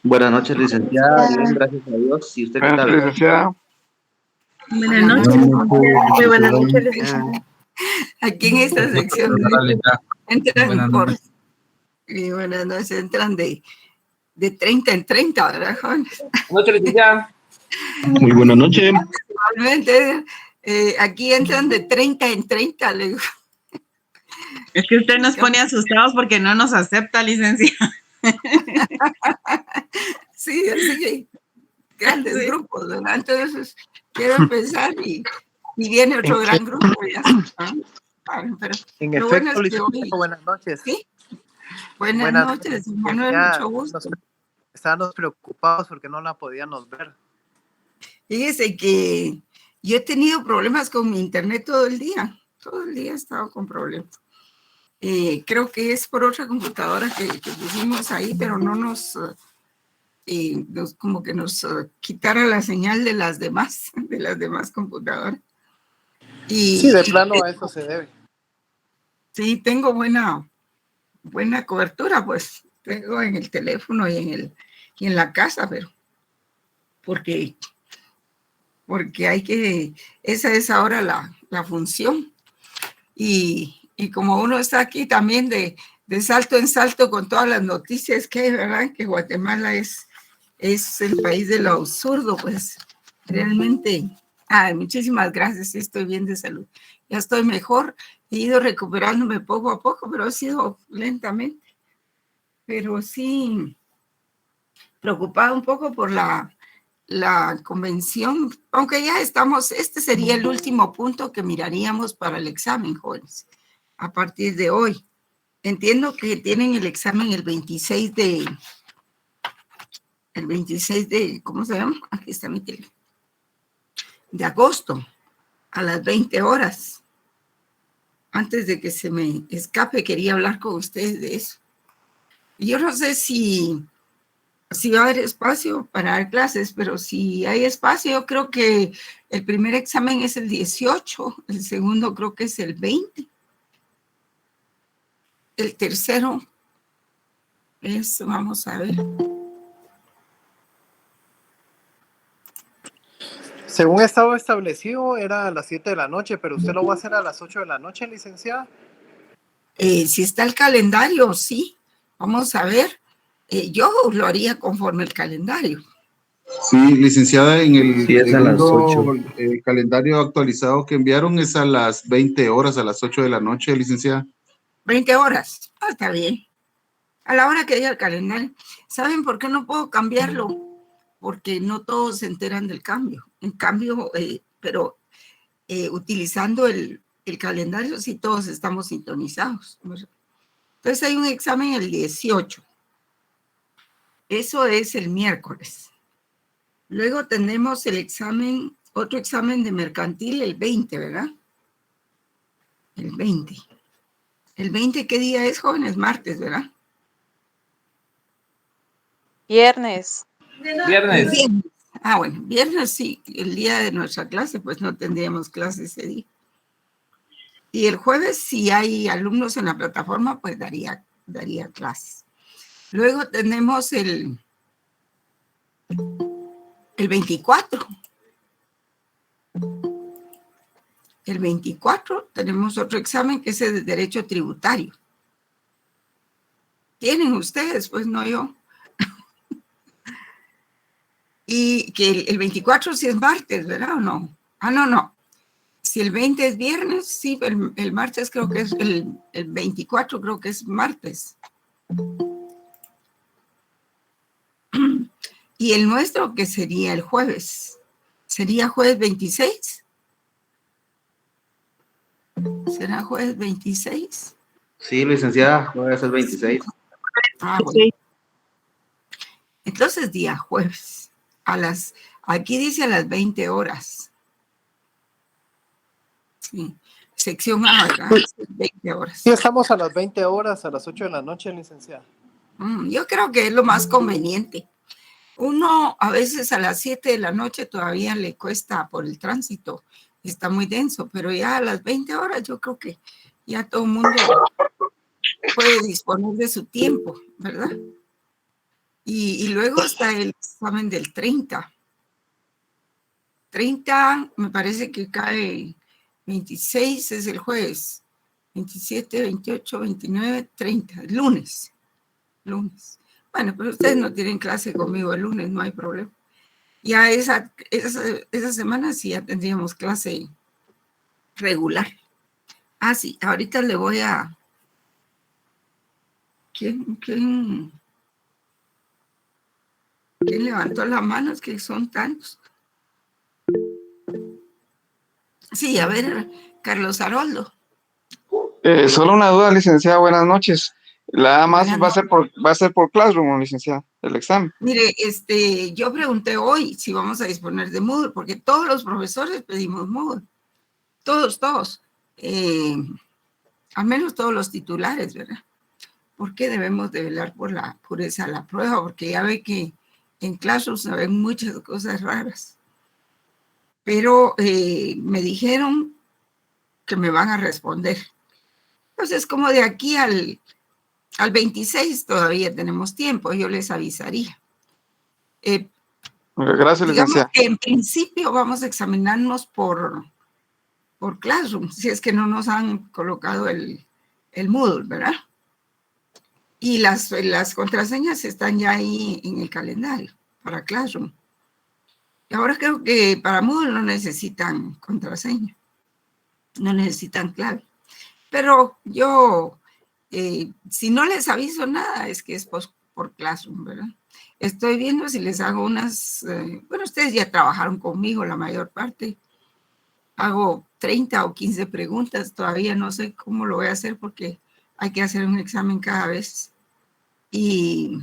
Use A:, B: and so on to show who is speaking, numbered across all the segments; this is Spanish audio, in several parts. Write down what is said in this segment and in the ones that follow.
A: Buenas noches, licenciada. Bien, gracias a Dios. ¿Y usted qué tal?
B: Licenciada.
C: Buenas noches. Muy buenas noches, licenciada. Aquí en esta sección entran por... Y buenas noches, entran de 30 en 30, ¿verdad, jóvenes?
A: Buenas noches, licenciada.
D: Muy buenas noches.
C: Igualmente, aquí entran de 30 en 30, le digo.
E: Es que usted nos pone asustados porque no nos acepta, licenciada.
C: Sí, así, grandes grupos, ¿verdad? Entonces, quiero empezar y viene otro gran grupo. Ya. Pero
F: en
C: lo
F: efecto,
C: bueno es que
F: licenciada,
C: hoy...
F: buenas noches.
C: ¿Sí? Buenas noches, Manuel, mucho gusto.
F: Estábamos preocupados porque no la podíamos ver.
C: Fíjese que yo he tenido problemas con mi internet todo el día he estado con problemas. Creo que es por otra computadora que pusimos ahí, pero no nos como que nos quitara la señal de las demás computadoras.
F: Sí, de plano a eso se debe.
C: Sí, tengo buena cobertura, pues tengo en el teléfono y en la casa, pero porque hay que, esa es ahora la función. Y como uno está aquí también de salto en salto con todas las noticias que hay, ¿verdad? Que Guatemala es el país de lo absurdo, pues realmente. Muchísimas gracias, sí, estoy bien de salud. Ya estoy mejor, he ido recuperándome poco a poco, pero ha sido lentamente. Pero sí, preocupada un poco por la convención, aunque ya estamos, este sería el último punto que miraríamos para el examen, jóvenes, a partir de hoy. Entiendo que tienen el examen el 26 de, ¿cómo se llama? Aquí está mi teléfono. De agosto, a las 20 horas. Antes de que se me escape, quería hablar con ustedes de eso. Yo no sé si va a haber espacio para dar clases, pero si hay espacio, yo creo que el primer examen es el 18, el segundo creo que es el 20, el tercero es, vamos a ver.
F: Según estaba establecido, era a las 7 de la noche, pero usted lo va a hacer a las 8 de la noche, licenciada.
C: Si está el calendario, sí. Vamos a ver. Yo lo haría conforme el calendario.
D: Sí, licenciada, en el
A: Sí, es a las 8.
D: el calendario actualizado que enviaron es a las 20 horas, a las 8 de la noche, licenciada.
C: 20 horas. Está bien. A la hora que diga el calendario. ¿Saben por qué no puedo cambiarlo? Porque no todos se enteran del cambio. En cambio, pero utilizando el calendario, sí todos estamos sintonizados. Entonces hay un examen el 18. Eso es el miércoles. Luego tenemos el examen, otro examen de mercantil el 20, ¿verdad? El 20. ¿El 20 qué día es, jóvenes? Martes, ¿verdad?
G: Viernes.
A: Viernes.
C: Bueno, viernes sí, el día de nuestra clase, pues no tendríamos clase ese día. Y el jueves, si hay alumnos en la plataforma, pues daría clases. Luego tenemos el 24. El 24 tenemos otro examen que es el de Derecho Tributario. Tienen ustedes, pues no yo. Y que el 24 sí es martes, ¿verdad o no? No. Si el 20 es viernes, sí, el martes creo que es, el 24 creo que es martes. Y el nuestro, que sería el jueves. ¿Sería jueves 26? ¿Será jueves 26?
A: Sí, licenciada, jueves el 26.
C: Bueno. Entonces, día jueves. Aquí dice a las 20 horas. Sí. Sección A, ¿verdad? 20 horas.
F: Sí, estamos a las 20 horas, a las 8 de la noche, licenciada.
C: Yo creo que es lo más conveniente. Uno a veces a las 7 de la noche todavía le cuesta por el tránsito, está muy denso, pero ya a las 20 horas yo creo que ya todo el mundo puede disponer de su tiempo, ¿verdad? Y luego está el examen del 30. 30 me parece que cae 26 es el jueves, 27, 28, 29, 30, lunes. Bueno, pero ustedes no tienen clase conmigo el lunes, no hay problema. Ya esa semana sí ya tendríamos clase regular. Ah, sí, ahorita le voy a... ¿Quién levantó la mano? Es que son tantos. Sí, a ver, Carlos Haroldo.
B: Solo una duda, licenciada, buenas noches. La más
C: Buenas
B: va a ser por Classroom, licenciada, el examen.
C: Mire, yo pregunté hoy si vamos a disponer de Moodle, porque todos los profesores pedimos Moodle. Todos. Al menos todos los titulares, ¿verdad? ¿Por qué debemos de velar por la pureza de la prueba? Porque ya ve que en Classroom se ven muchas cosas raras. Pero me dijeron que me van a responder. Entonces, como de aquí al 26 todavía tenemos tiempo, yo les avisaría.
B: Gracias, licenciada.
C: Que en principio vamos a examinarnos por Classroom, si es que no nos han colocado el Moodle, ¿verdad? Y las contraseñas están ya ahí en el calendario para Classroom. Y ahora creo que para Moodle no necesitan contraseña, no necesitan clave. Pero yo, si no les aviso nada, es que es por Classroom, ¿verdad? Estoy viendo si les hago unas, bueno, ustedes ya trabajaron conmigo la mayor parte. Hago 30 o 15 preguntas, todavía no sé cómo lo voy a hacer porque hay que hacer un examen cada vez. Y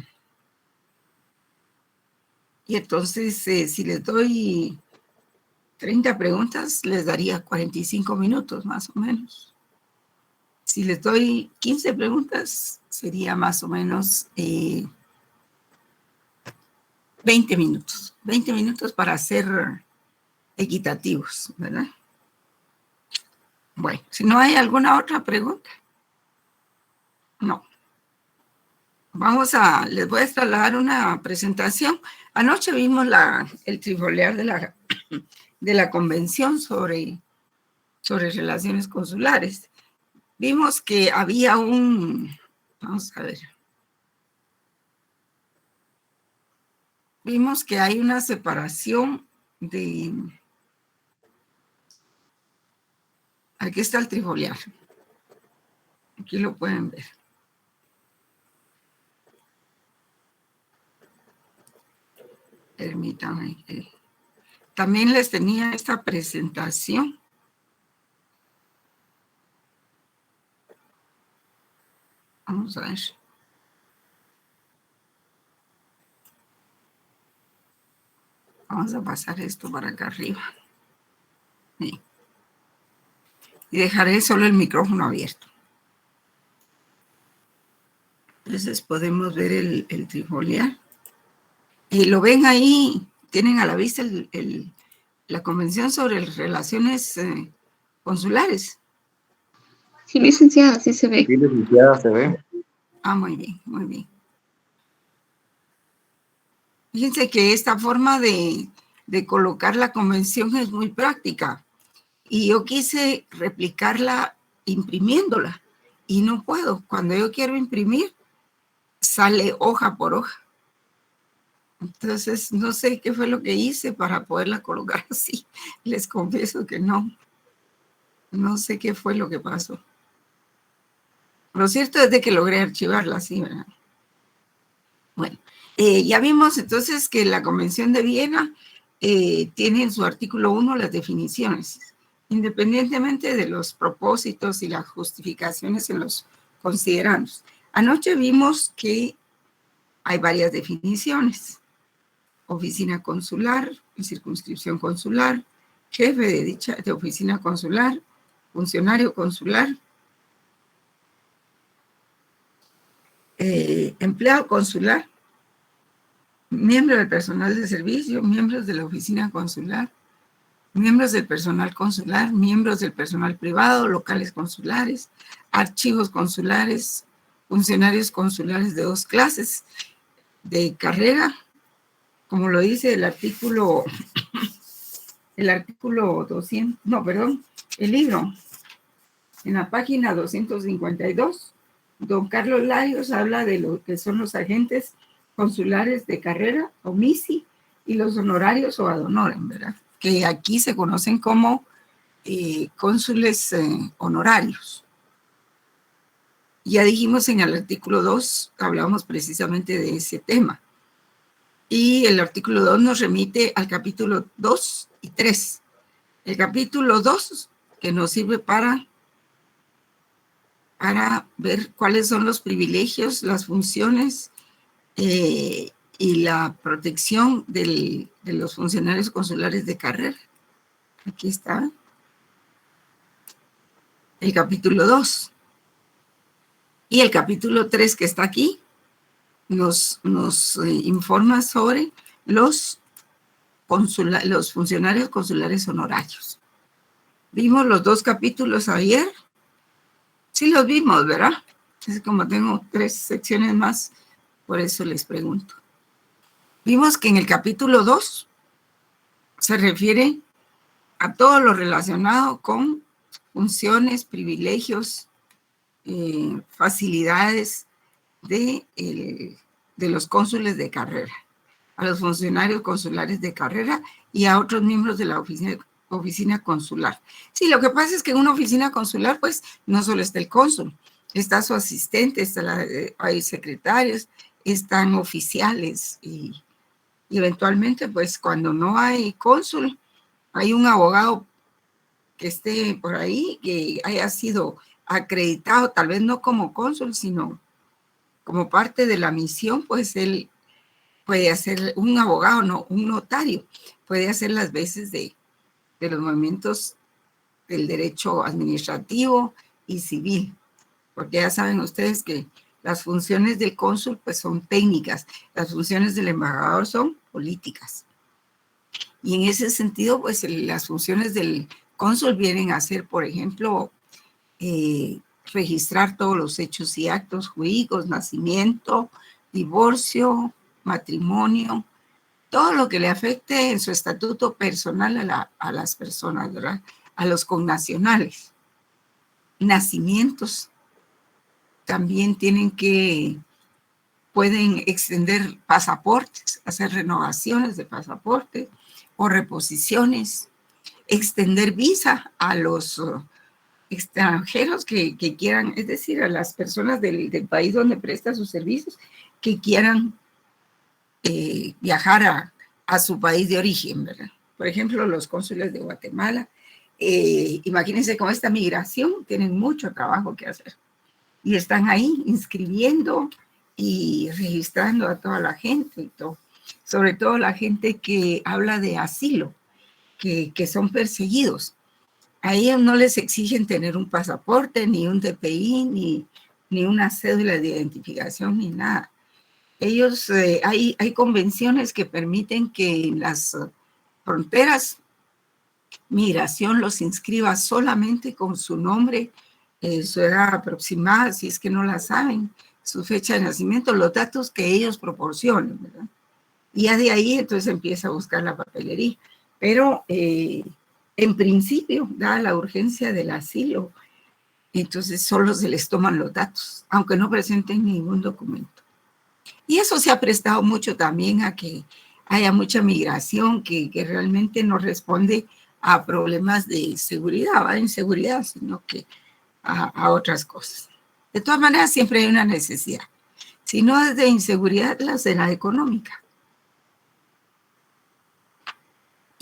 C: entonces, si les doy 30 preguntas, les daría 45 minutos más o menos. Si les doy 15 preguntas, sería más o menos 20 minutos. 20 minutos para ser equitativos, ¿verdad? Bueno, si no hay alguna otra pregunta. No. Les voy a trasladar una presentación. Anoche vimos el trifoliar de la convención sobre relaciones consulares. Vimos que había vamos a ver. Vimos que hay una separación de... Aquí está el trifoliar. Aquí lo pueden ver. Permítanme. También les tenía esta presentación. Vamos a ver. Vamos a pasar esto para acá arriba. Sí. Y dejaré solo el micrófono abierto. Entonces podemos ver el trifoliar. Y lo ven ahí, tienen a la vista la Convención sobre Relaciones Consulares.
H: Sí, licenciada, sí se ve.
A: Sí, licenciada, se ve.
C: Ah, muy bien, muy bien. Fíjense que esta forma de colocar la convención es muy práctica. Y yo quise replicarla imprimiéndola. Y no puedo. Cuando yo quiero imprimir, sale hoja por hoja. Entonces, no sé qué fue lo que hice para poderla colocar así. Les confieso que no. No sé qué fue lo que pasó. Lo cierto es de que logré archivarla así, ¿verdad? Bueno, ya vimos entonces que la Convención de Viena tiene en su artículo 1 las definiciones, independientemente de los propósitos y las justificaciones en los considerandos. Anoche vimos que hay varias definiciones. Oficina consular, circunscripción consular, jefe de oficina consular, funcionario consular, empleado consular, miembro del personal de servicio, miembros de la oficina consular, miembros del personal consular, miembros del personal privado, locales consulares, archivos consulares, funcionarios consulares de dos clases. de carrera, como lo dice el artículo 200, no, perdón, el libro, en la página 252, don Carlos Larios habla de lo que son los agentes consulares de carrera, o MISI, y los honorarios o ad honorem, ¿verdad? Que aquí se conocen como cónsules honorarios. Ya dijimos en el artículo 2, hablamos precisamente de ese tema. Y el artículo 2 nos remite al capítulo 2 y 3. El capítulo 2, que nos sirve para ver cuáles son los privilegios, las funciones y la protección de los funcionarios consulares de carrera. Aquí está el capítulo 2. Y el capítulo 3 que está aquí nos informa sobre los funcionarios consulares honorarios. Vimos los 2 capítulos ayer. Sí los vimos, ¿verdad? Es como tengo 3 secciones más, por eso les pregunto. Vimos que en el capítulo 2 se refiere a todo lo relacionado con funciones, privilegios, facilidades de los cónsules de carrera, a los funcionarios consulares de carrera y a otros miembros de la oficina consular. Sí, lo que pasa es que en una oficina consular, pues, no solo está el cónsul, está su asistente, hay secretarios, están oficiales y eventualmente, pues, cuando no hay cónsul, hay un abogado que esté por ahí, que haya sido acreditado, tal vez no como cónsul, sino como parte de la misión, pues él puede hacer, un abogado, no, un notario, puede hacer las veces de los movimientos del derecho administrativo y civil, porque ya saben ustedes que las funciones del cónsul pues son técnicas, las funciones del embajador son políticas. Y en ese sentido, pues las funciones del cónsul vienen a ser, por ejemplo, registrar todos los hechos y actos jurídicos, nacimiento, divorcio, matrimonio, todo lo que le afecte en su estatuto personal a las personas, ¿verdad? A los connacionales. Nacimientos también pueden extender pasaportes, hacer renovaciones de pasaporte o reposiciones, extender visa a los extranjeros que quieran, es decir, a las personas del país donde presta sus servicios, que quieran viajar a su país de origen, ¿verdad? Por ejemplo, los cónsules de Guatemala, imagínense con esta migración, tienen mucho trabajo que hacer. Y están ahí inscribiendo y registrando a toda la gente, y todo. Sobre todo la gente que habla de asilo, que son perseguidos. A ellos no les exigen tener un pasaporte, ni un DPI, ni una cédula de identificación, ni nada. Ellos, hay convenciones que permiten que en las fronteras migración los inscriba solamente con su nombre, su edad aproximada, si es que no la saben, su fecha de nacimiento, los datos que ellos proporcionen, ¿verdad? Y ya de ahí entonces empieza a buscar la papelería. Pero en principio, dada la urgencia del asilo, entonces solo se les toman los datos, aunque no presenten ningún documento. Y eso se ha prestado mucho también a que haya mucha migración que realmente no responde a problemas de seguridad, ¿va? Inseguridad, sino que a otras cosas. De todas maneras, siempre hay una necesidad. Si no es de inseguridad, la económica.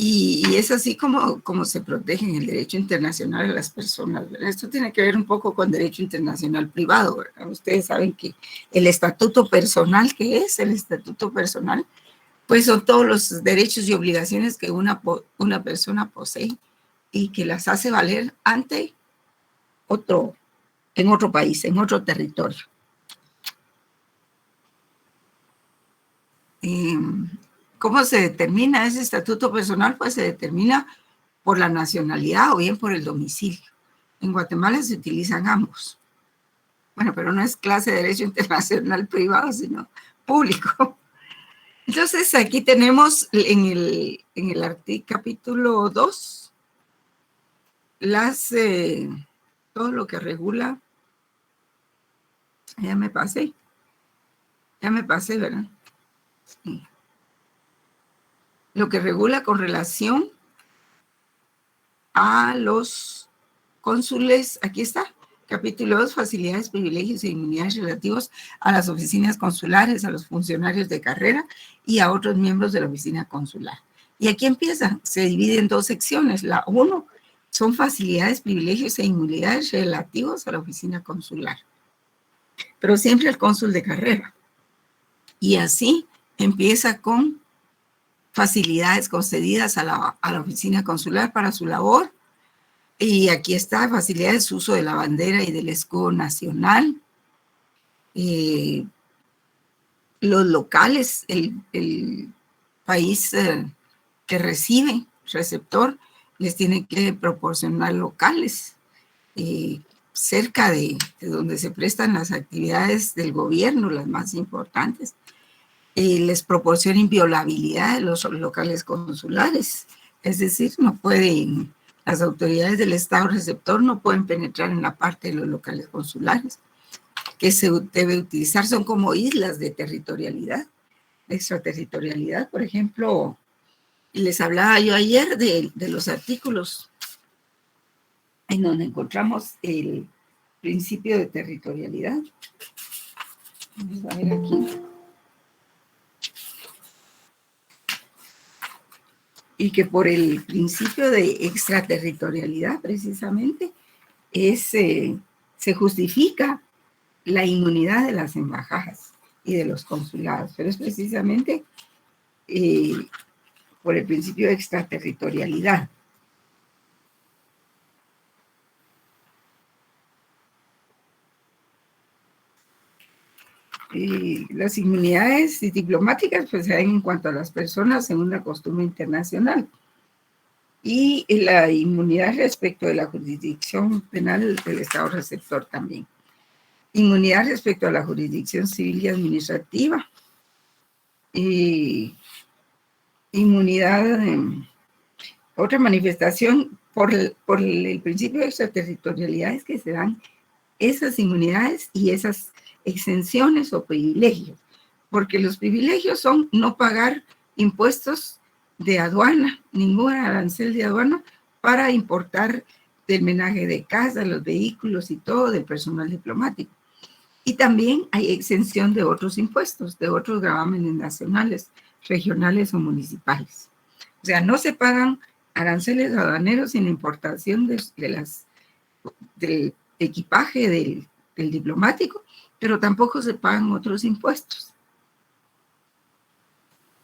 C: Y es así como se protege en el derecho internacional a las personas, ¿verdad? Esto tiene que ver un poco con derecho internacional privado, ¿verdad? Ustedes saben que el estatuto personal, ¿qué es el estatuto personal? Pues son todos los derechos y obligaciones que una persona posee y que las hace valer ante en otro país, en otro territorio. ¿Cómo se determina ese estatuto personal? Pues se determina por la nacionalidad o bien por el domicilio. En Guatemala se utilizan ambos. Bueno, pero no es clase de derecho internacional privado, sino público. Entonces, aquí tenemos en el capítulo 2 todo lo que regula. Ya me pasé, ¿verdad? Sí. Lo que regula con relación a los cónsules, aquí está, capítulo 2, facilidades, privilegios e inmunidades relativos a las oficinas consulares, a los funcionarios de carrera y a otros miembros de la oficina consular. Y aquí empieza, se divide en 2 secciones. La 1 son facilidades, privilegios e inmunidades relativos a la oficina consular, pero siempre el cónsul de carrera. Y así empieza con facilidades concedidas a la oficina consular para su labor. Y aquí está, facilidades, uso de la bandera y del escudo nacional. Los locales, el país que recibe, receptor, les tiene que proporcionar locales cerca de donde se prestan las actividades del gobierno, las más importantes. Les proporciona inviolabilidad de los locales consulares. Es decir, no pueden, las autoridades del Estado receptor no pueden penetrar en la parte de los locales consulares. Que se debe utilizar son como islas de territorialidad, de extraterritorialidad. Por ejemplo, les hablaba yo ayer de los artículos en donde encontramos el principio de territorialidad. Vamos a ver aquí. Y que por el principio de extraterritorialidad, precisamente, se justifica la inmunidad de las embajadas y de los consulados, pero es precisamente por el principio de extraterritorialidad. Las inmunidades diplomáticas pues se dan en cuanto a las personas según la costumbre internacional, y la inmunidad respecto de la jurisdicción penal del Estado receptor también. Inmunidad respecto a la jurisdicción civil y administrativa. Y inmunidad, otra manifestación por el principio de extraterritorialidad es que se dan esas inmunidades y esas exenciones o privilegios, porque los privilegios son no pagar impuestos de aduana, ningún arancel de aduana para importar del menaje de casa, los vehículos y todo del personal diplomático. Y también hay exención de otros impuestos, de otros gravámenes nacionales, regionales o municipales. O sea, no se pagan aranceles aduaneros sin importación del equipaje del diplomático, pero tampoco se pagan otros impuestos.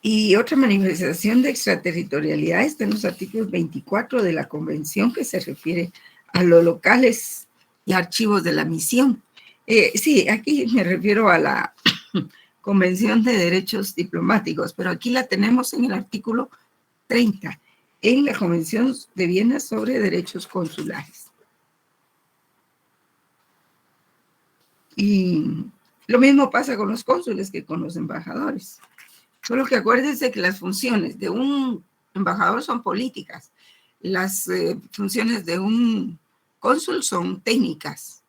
C: Y otra manifestación de extraterritorialidad está en los artículos 24 de la Convención, que se refiere a los locales y archivos de la misión. Sí, aquí me refiero a la Convención de Derechos Diplomáticos, pero aquí la tenemos en el artículo 30, en la Convención de Viena sobre Derechos Consulares. Y lo mismo pasa con los cónsules que con los embajadores. Solo que acuérdense que las funciones de un embajador son políticas. Las funciones de un cónsul son técnicas.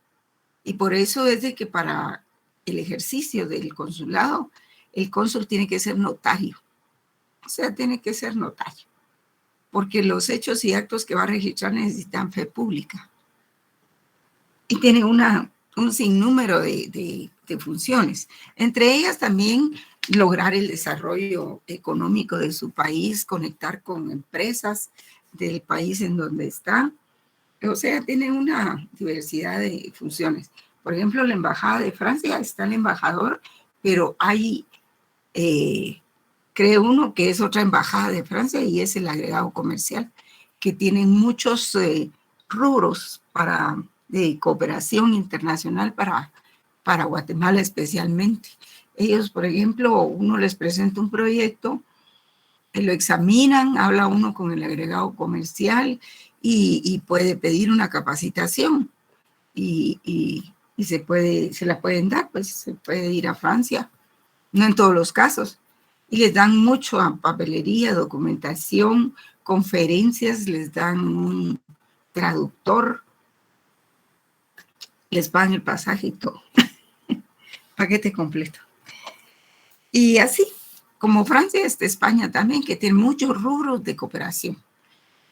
C: Y por eso es de que para el ejercicio del consulado, el cónsul tiene que ser notario. O sea, tiene que ser notario. Porque los hechos y actos que va a registrar necesitan fe pública. Y tiene un sinnúmero de funciones. Entre ellas también lograr el desarrollo económico de su país, conectar con empresas del país en donde está. O sea, tiene una diversidad de funciones. Por ejemplo, la Embajada de Francia está el embajador, pero hay, creo uno que es otra embajada de Francia y es el agregado comercial, que tienen muchos rubros de cooperación internacional para Guatemala especialmente. Ellos, por ejemplo, uno les presenta un proyecto, lo examinan, habla uno con el agregado comercial y puede pedir una capacitación y se la pueden dar, pues se puede ir a Francia, no en todos los casos, y les dan mucho a papelería, documentación, conferencias, les dan un traductor, les pagan el pasaje y todo. Paquete completo. Y así, como Francia, España también, que tiene muchos rubros de cooperación.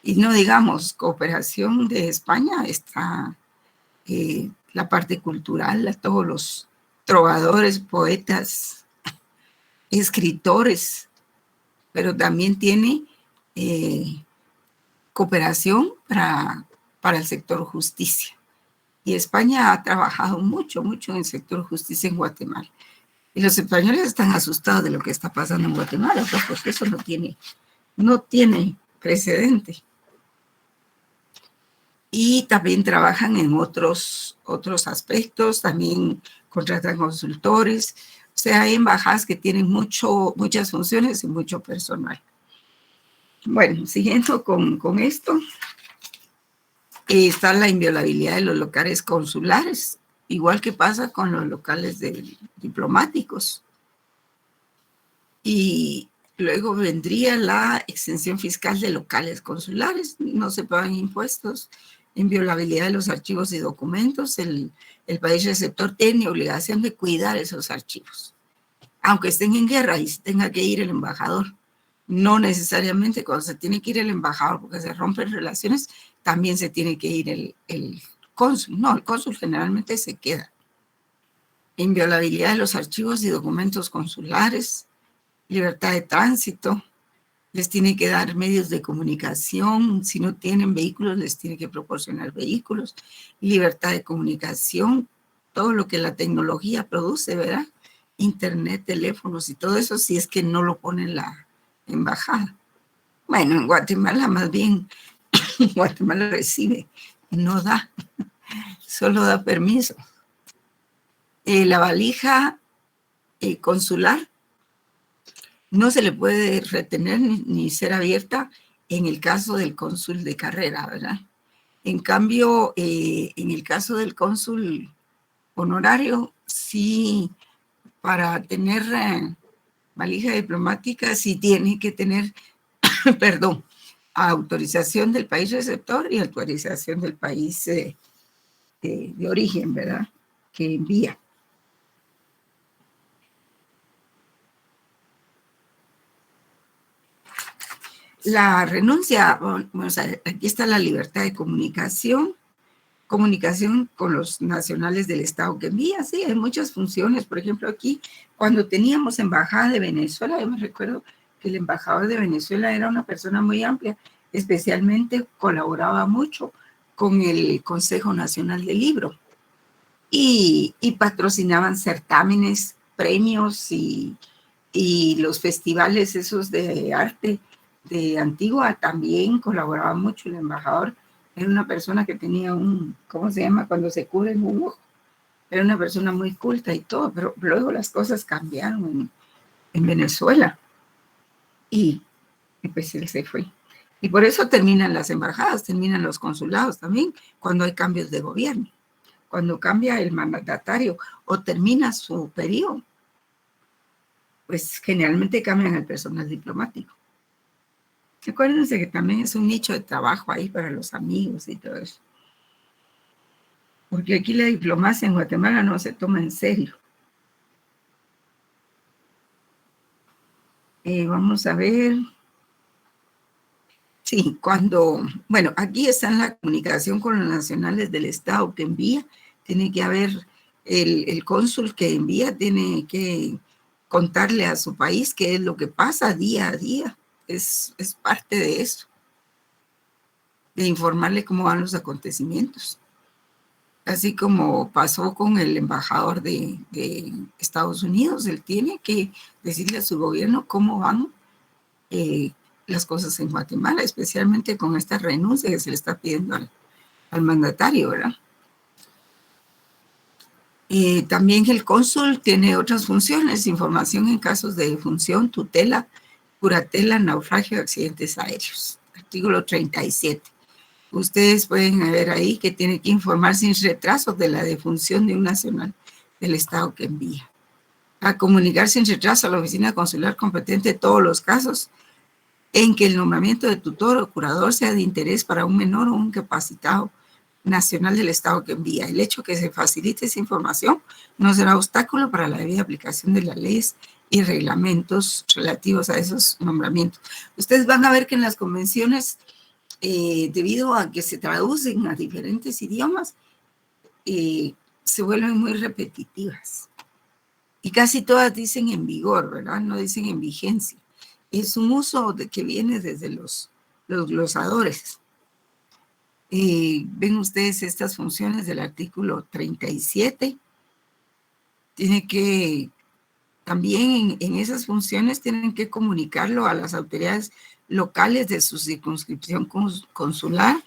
C: Y no digamos, cooperación de España está la parte cultural, todos los trovadores, poetas, escritores, pero también tiene cooperación para el sector justicia. Y España ha trabajado mucho en el sector justicia en Guatemala. Y los españoles están asustados de lo que está pasando en Guatemala, porque eso no tiene precedente. Y también trabajan en otros aspectos, también contratan consultores. O sea, hay embajadas que tienen muchas funciones y mucho personal. Bueno, siguiendo con esto, está la inviolabilidad de los locales consulares, igual que pasa con los locales diplomáticos. Y luego vendría la exención fiscal de locales consulares, no se pagan impuestos, inviolabilidad de los archivos y documentos, el país receptor tiene obligación de cuidar esos archivos, aunque estén en guerra y tenga que ir el embajador. No necesariamente cuando se tiene que ir el embajador porque se rompen relaciones, también se tiene que ir el cónsul. No, el cónsul generalmente se queda. Inviolabilidad de los archivos y documentos consulares, libertad de tránsito, les tiene que dar medios de comunicación, si no tienen vehículos, les tiene que proporcionar vehículos, libertad de comunicación, todo lo que la tecnología produce, ¿verdad? Internet, teléfonos y todo eso, si es que no lo pone la embajada. Bueno, en Guatemala más bien, Guatemala recibe, no da, solo da permiso. La valija consular no se le puede retener ni ser abierta en el caso del cónsul de carrera, ¿verdad? En cambio, en el caso del cónsul honorario, sí, para tener valija diplomática, sí tiene que tener, perdón, autorización del país receptor y autorización del país de origen, ¿verdad? Que envía. La renuncia, bueno, aquí está la libertad de comunicación con los nacionales del Estado que envía, sí, hay muchas funciones. Por ejemplo, aquí, cuando teníamos embajada de Venezuela, yo me recuerdo que el embajador de Venezuela era una persona muy amplia, especialmente colaboraba mucho con el Consejo Nacional del Libro y patrocinaban certámenes, premios y los festivales esos de arte de Antigua también colaboraba mucho el embajador. Era una persona que tenía ¿cómo se llama? Cuando se cubre un ojo. Era una persona muy culta y todo, pero luego las cosas cambiaron en Venezuela. Y pues él se fue. Y por eso terminan las embajadas, terminan los consulados también, cuando hay cambios de gobierno. Cuando cambia el mandatario o termina su periodo, pues generalmente cambian el personal diplomático. Acuérdense que también es un nicho de trabajo ahí para los amigos y todo eso. Porque aquí la diplomacia en Guatemala no se toma en serio. Vamos a ver. Sí, bueno, aquí está en la comunicación con los nacionales del Estado que envía. Tiene que haber el cónsul que envía, tiene que contarle a su país qué es lo que pasa día a día. Es parte de eso, de informarle cómo van los acontecimientos. Así como pasó con el embajador de Estados Unidos, él tiene que decirle a su gobierno cómo van las cosas en Guatemala, especialmente con esta renuncia que se le está pidiendo al mandatario, ¿verdad? También el cónsul tiene otras funciones, información en casos de defunción, tutela, curatela, naufragio, accidentes aéreos. Artículo 37. Ustedes pueden ver ahí que tiene que informar sin retraso de la defunción de un nacional del Estado que envía. a comunicar sin retraso a la oficina consular competente todos los casos en que el nombramiento de tutor o curador sea de interés para un menor o un incapacitado nacional del Estado que envía. El hecho que se facilite esa información no será obstáculo para la debida aplicación de las leyes y reglamentos relativos a esos nombramientos. Ustedes van a ver que en las convenciones, debido a que se traducen a diferentes idiomas, se vuelven muy repetitivas. Y casi todas dicen en vigor, ¿verdad? No dicen en vigencia. Es un uso que viene desde los glosadores. Ven ustedes estas funciones del artículo 37. Tiene que, también en esas funciones tienen que comunicarlo a las autoridades locales de su circunscripción consular,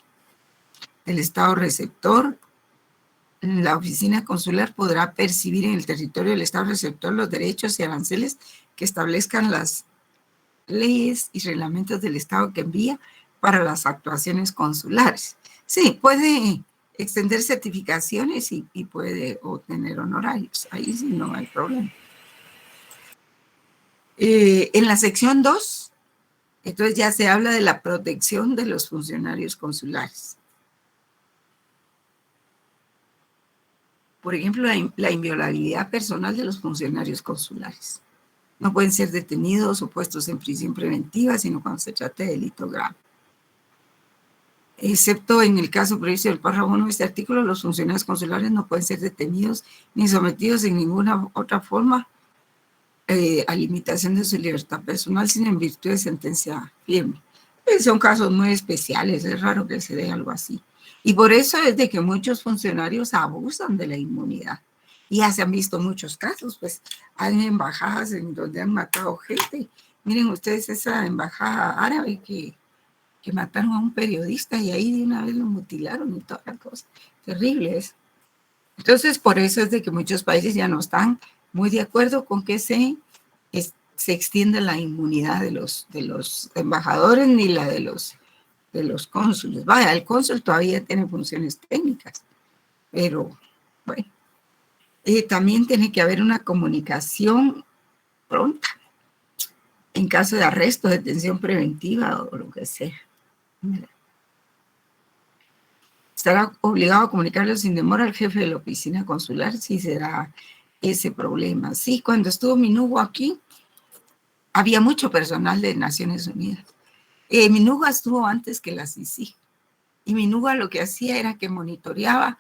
C: del estado receptor. La oficina consular podrá percibir en el territorio del estado receptor los derechos y aranceles que establezcan las leyes y reglamentos del estado que envía para las actuaciones consulares. Sí, puede extender certificaciones y puede obtener honorarios. Ahí sí no hay problema. En la sección 2, entonces ya se habla de la protección de los funcionarios consulares. Por ejemplo, la inviolabilidad personal de los funcionarios consulares. No pueden ser detenidos o puestos en prisión preventiva, sino cuando se trate de delito grave. Excepto en el caso previsto del párrafo 1 de este artículo, los funcionarios consulares no pueden ser detenidos ni sometidos en ninguna otra forma a limitación de su libertad personal, sino en virtud de sentencia firme. Son casos muy especiales, es raro que se dé algo así. Y por eso es de que muchos funcionarios abusan de la inmunidad. Y ya se han visto muchos casos, pues hay embajadas en donde han matado gente. Miren ustedes esa embajada árabe que mataron a un periodista y ahí de una vez lo mutilaron y toda la cosa. Terrible eso. Entonces, por eso es de que muchos países ya no están muy de acuerdo con que se extienda la inmunidad de los embajadores ni la de los cónsules. Vaya, el cónsul todavía tiene funciones técnicas, pero bueno. También tiene que haber una comunicación pronta en caso de arresto, detención preventiva o lo que sea. Estará obligado a comunicarlo sin demora al jefe de la oficina consular si se da ese problema. Sí, cuando estuvo Minugo aquí, había mucho personal de Naciones Unidas. Minuga estuvo antes que la CICIG. Y Minuga lo que hacía era que monitoreaba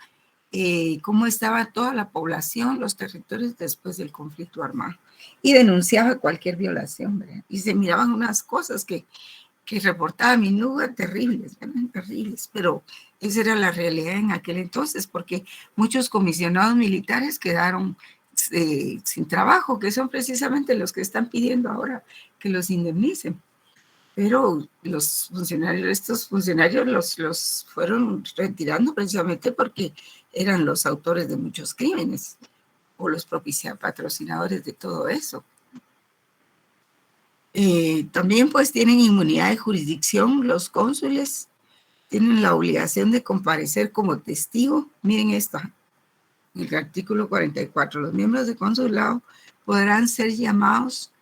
C: cómo estaba toda la población, los territorios después del conflicto armado. Y denunciaba cualquier violación, ¿verdad? Y se miraban unas cosas que reportaba Minuga terribles, ¿verdad? Terribles. Pero esa era la realidad en aquel entonces, porque muchos comisionados militares quedaron sin trabajo, que son precisamente los que están pidiendo ahora que los indemnicen. Pero estos funcionarios los fueron retirando precisamente porque eran los autores de muchos crímenes o los patrocinadores de todo eso. También pues tienen inmunidad de jurisdicción, los cónsules tienen la obligación de comparecer como testigo. Miren esta, el artículo 44, los miembros del consulado podrán ser llamados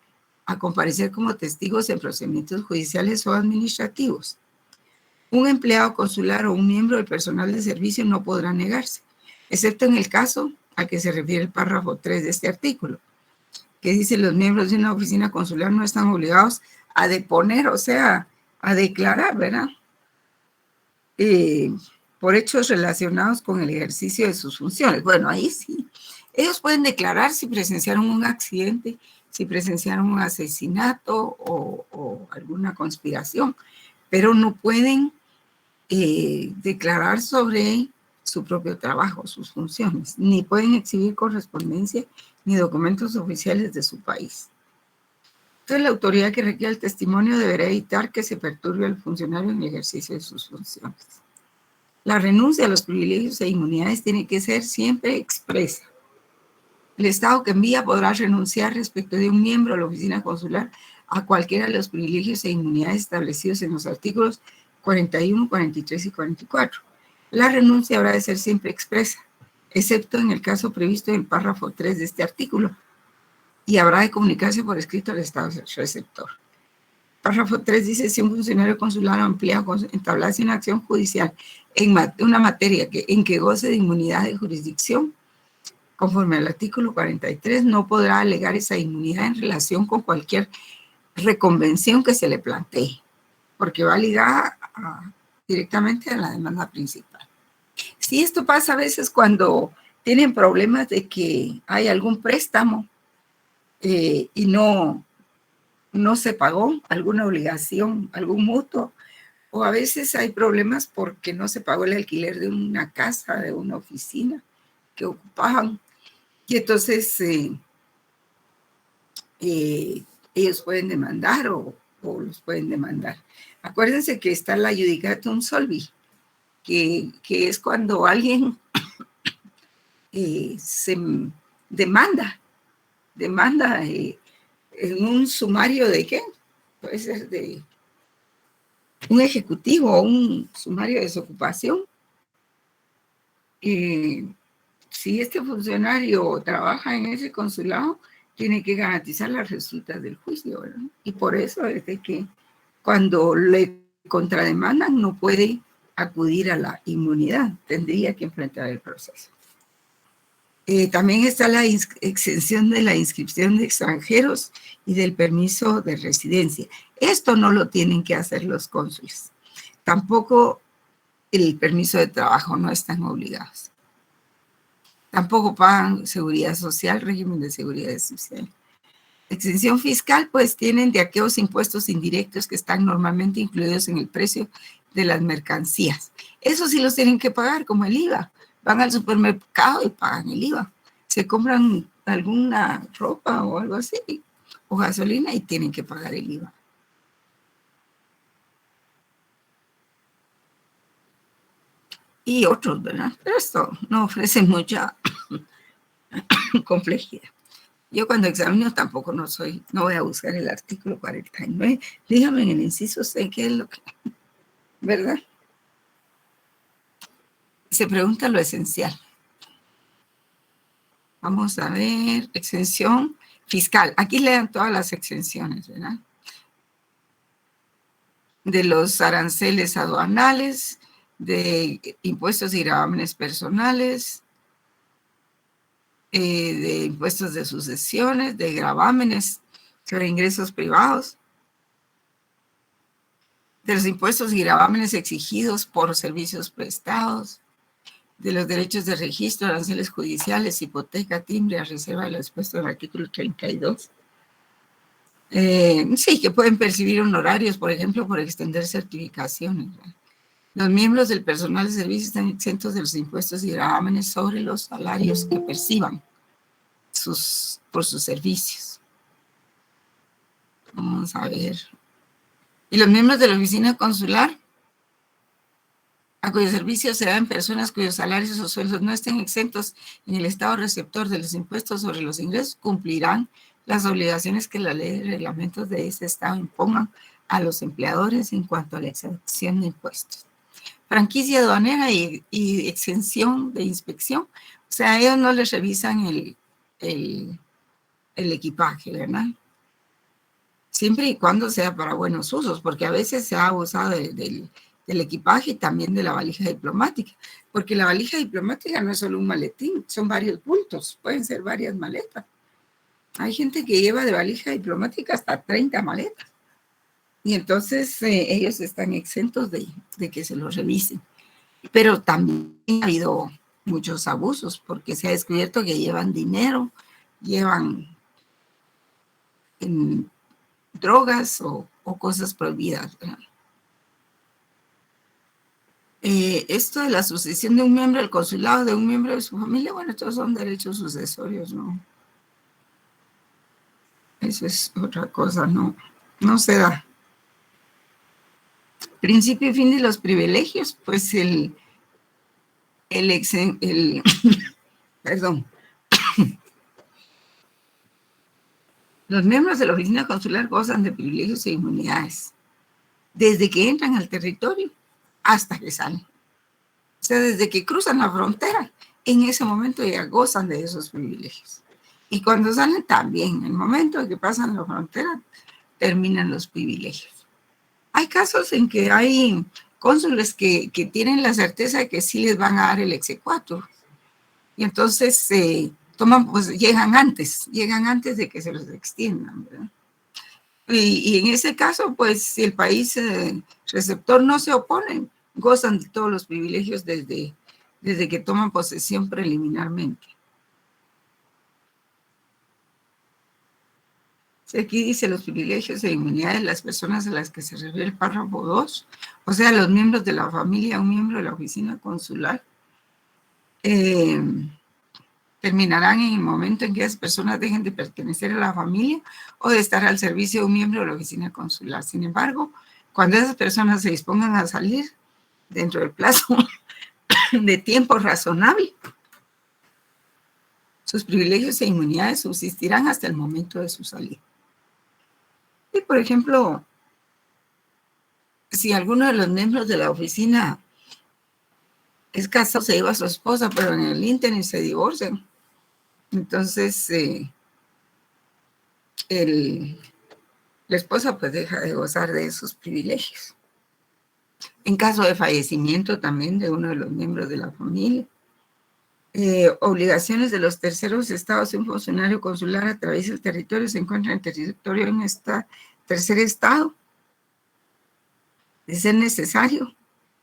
C: a comparecer como testigos en procedimientos judiciales o administrativos. Un empleado consular o un miembro del personal de servicio no podrá negarse, excepto en el caso a que se refiere el párrafo 3 de este artículo, que dice los miembros de una oficina consular no están obligados a deponer, o sea, a declarar, ¿verdad? Por hechos relacionados con el ejercicio de sus funciones. Bueno, ahí sí. Ellos pueden declarar si presenciaron un accidente, si presenciaron un asesinato o alguna conspiración, pero no pueden declarar sobre su propio trabajo, sus funciones, ni pueden exhibir correspondencia ni documentos oficiales de su país. Entonces, la autoridad que requiera el testimonio deberá evitar que se perturbe al funcionario en el ejercicio de sus funciones. La renuncia a los privilegios e inmunidades tiene que ser siempre expresa. El Estado que envía podrá renunciar respecto de un miembro de la oficina consular a cualquiera de los privilegios e inmunidades establecidos en los artículos 41, 43 y 44. La renuncia habrá de ser siempre expresa, excepto en el caso previsto en el párrafo 3 de este artículo, y habrá de comunicarse por escrito al Estado receptor. Párrafo 3 dice, si un funcionario consular o empleado entablase una acción judicial en una materia en que goce de inmunidad de jurisdicción, conforme al artículo 43, no podrá alegar esa inmunidad en relación con cualquier reconvención que se le plantee, porque va ligada directamente a la demanda principal. Sí, esto pasa a veces cuando tienen problemas de que hay algún préstamo y no se pagó alguna obligación, algún mutuo, o a veces hay problemas porque no se pagó el alquiler de una casa, de una oficina que ocupaban, y entonces ellos pueden demandar o los pueden demandar. Acuérdense que está la iudicatum solvi, que es cuando alguien se demanda en un sumario de ¿qué? Puede ser de un ejecutivo o un sumario de desocupación. Si este funcionario trabaja en ese consulado, tiene que garantizar las resultas del juicio, ¿verdad? Y por eso es de que cuando le contrademandan no puede acudir a la inmunidad, tendría que enfrentar el proceso. También está la exención de la inscripción de extranjeros y del permiso de residencia. Esto no lo tienen que hacer los cónsules. Tampoco el permiso de trabajo, no están obligados. Tampoco pagan seguridad social, régimen de seguridad social. Exención fiscal, pues tienen de aquellos impuestos indirectos que están normalmente incluidos en el precio de las mercancías. Eso sí los tienen que pagar, como el IVA. Van al supermercado y pagan el IVA. Se compran alguna ropa o algo así, o gasolina, y tienen que pagar el IVA. Y otros, ¿verdad? Pero esto no ofrece mucha complejidad. Yo cuando examino tampoco no voy a buscar el artículo 49. Dígame en el inciso C qué es lo que, ¿verdad? Se pregunta lo esencial. Vamos a ver, exención fiscal. Aquí le dan todas las exenciones, ¿verdad? De los aranceles aduanales, de impuestos y gravámenes personales, de impuestos de sucesiones, de gravámenes sobre ingresos privados, de los impuestos y gravámenes exigidos por servicios prestados, de los derechos de registro, aranceles judiciales, hipoteca, timbre, a reserva de lo expuesto en el artículo 32. Sí, que pueden percibir honorarios, por ejemplo, por extender certificaciones, ¿verdad? Los miembros del personal de servicio están exentos de los impuestos y gravámenes sobre los salarios que perciban por sus servicios. Vamos a ver. Y los miembros de la oficina consular, a cuyos servicios se dan personas cuyos salarios o sueldos no estén exentos en el estado receptor de los impuestos sobre los ingresos, cumplirán las obligaciones que la ley y reglamentos de ese estado impongan a los empleadores en cuanto a la exención de impuestos. Franquicia aduanera y exención de inspección. O sea, ellos no les revisan el equipaje, ¿verdad? Siempre y cuando sea para buenos usos, porque a veces se ha abusado del equipaje y también de la valija diplomática, porque la valija diplomática no es solo un maletín, son varios bultos, pueden ser varias maletas. Hay gente que lleva de valija diplomática hasta 30 maletas. Y entonces ellos están exentos de que se los revisen. Pero también ha habido muchos abusos, porque se ha descubierto que llevan dinero, llevan drogas o cosas prohibidas, ¿verdad? Esto de la sucesión de un miembro del consulado, de un miembro de su familia, bueno, estos son derechos sucesorios, ¿no? Eso es otra cosa, no se da. Principio y fin de los privilegios, pues perdón. Los miembros de la oficina consular gozan de privilegios e inmunidades desde que entran al territorio hasta que salen. O sea, desde que cruzan la frontera, en ese momento ya gozan de esos privilegios. Y cuando salen también, en el momento en que pasan la frontera, terminan los privilegios. Hay casos en que hay cónsules que tienen la certeza de que sí les van a dar el exequatur. Y entonces pues llegan antes de que se los extiendan, ¿verdad? Y en ese caso, pues si el país receptor no se opone, gozan de todos los privilegios desde que toman posesión preliminarmente. Sí, aquí dice los privilegios e inmunidades de las personas a las que se refiere el párrafo 2, o sea, los miembros de la familia, un miembro de la oficina consular, terminarán en el momento en que esas personas dejen de pertenecer a la familia o de estar al servicio de un miembro de la oficina consular. Sin embargo, cuando esas personas se dispongan a salir dentro del plazo de tiempo razonable, sus privilegios e inmunidades subsistirán hasta el momento de su salida. Y, por ejemplo, si alguno de los miembros de la oficina es casado, se lleva a su esposa, pero en el ínterin se divorcian, entonces la esposa pues deja de gozar de esos privilegios. En caso de fallecimiento también de uno de los miembros de la familia, obligaciones de los terceros estados de un funcionario consular a través del territorio se encuentra en el territorio de un tercer estado, de ser necesario,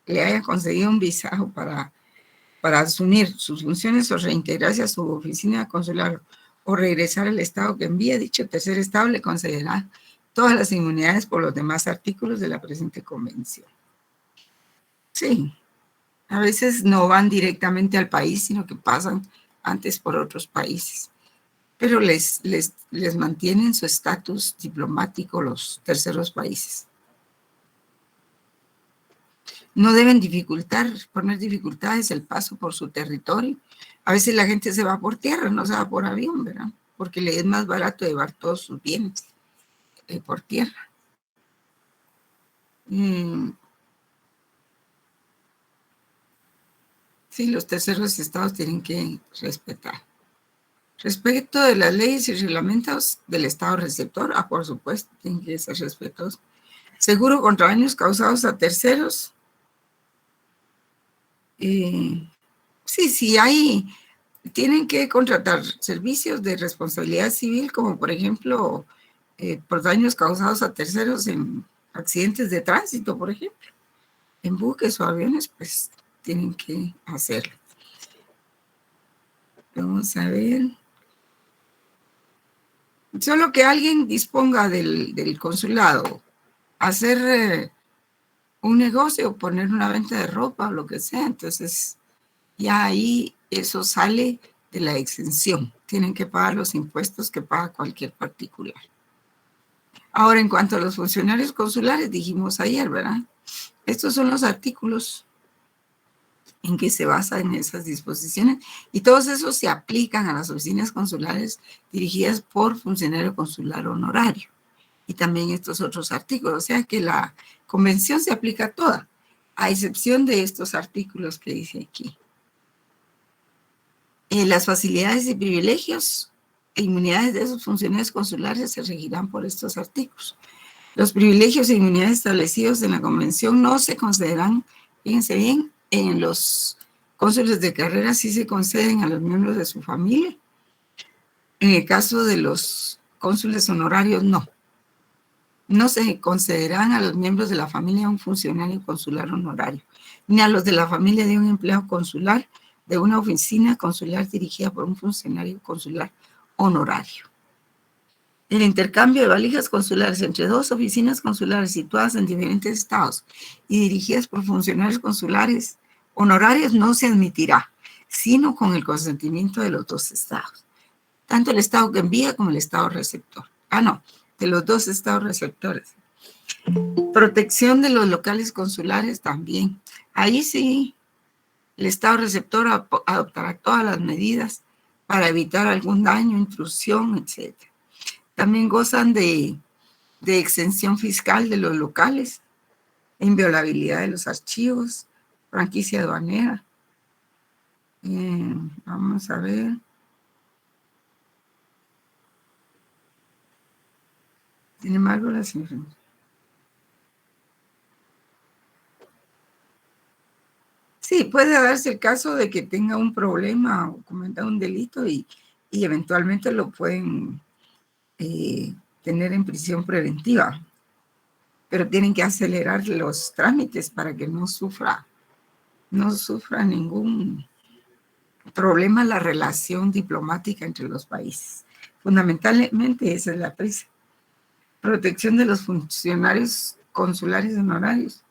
C: le haya concedido un visado para asumir sus funciones o reintegrarse a su oficina consular o regresar al estado que envía, dicho tercer estado le concederá todas las inmunidades por los demás artículos de la presente convención. Sí, a veces no van directamente al país, sino que pasan antes por otros países, pero les mantienen su estatus diplomático los terceros países. No deben poner dificultades el paso por su territorio. A veces la gente se va por tierra, no se va por avión, ¿verdad? Porque le es más barato llevar todos sus bienes por tierra. Sí, los terceros estados tienen que respetar. Respecto de las leyes y reglamentos del estado receptor, por supuesto, tienen que ser respetuosos. Seguro contra daños causados a terceros. Sí, tienen que contratar servicios de responsabilidad civil, como por ejemplo, por daños causados a terceros en accidentes de tránsito, por ejemplo. En buques o aviones, pues tienen que hacerlo. Vamos a ver. Solo que alguien disponga del consulado, hacer un negocio, poner una venta de ropa o lo que sea, entonces ya ahí eso sale de la exención. Tienen que pagar los impuestos que paga cualquier particular. Ahora, en cuanto a los funcionarios consulares, dijimos ayer, ¿verdad? Estos son los artículos en que se basan esas disposiciones y todos esos se aplican a las oficinas consulares dirigidas por funcionario consular honorario y también estos otros artículos, o sea que la convención se aplica toda, a excepción de estos artículos que dice aquí. Las facilidades y privilegios e inmunidades de esos funcionarios consulares se regirán por estos artículos. Los privilegios e inmunidades establecidos en la convención no se concederán, fíjense bien, en los cónsules de carrera sí se conceden a los miembros de su familia. En el caso de los cónsules honorarios, no. No se concederán a los miembros de la familia de un funcionario consular honorario, ni a los de la familia de un empleado consular de una oficina consular dirigida por un funcionario consular honorario. El intercambio de valijas consulares entre dos oficinas consulares situadas en diferentes estados y dirigidas por funcionarios consulares honorarios no se admitirá, sino con el consentimiento de los dos estados, tanto el estado que envía como el estado receptor. De los dos estados receptores. Protección de los locales consulares también. Ahí sí, el estado receptor adoptará todas las medidas para evitar algún daño, intrusión, etc. También gozan de exención fiscal de los locales, inviolabilidad de los archivos, franquicia aduanera. Vamos a ver. Sin embargo, las enfermedades. Sí, puede darse el caso de que tenga un problema o cometa un delito y eventualmente lo pueden tener en prisión preventiva, pero tienen que acelerar los trámites para que no sufra ningún problema la relación diplomática entre los países. Fundamentalmente esa es la prisa. Protección de los funcionarios consulares honorarios.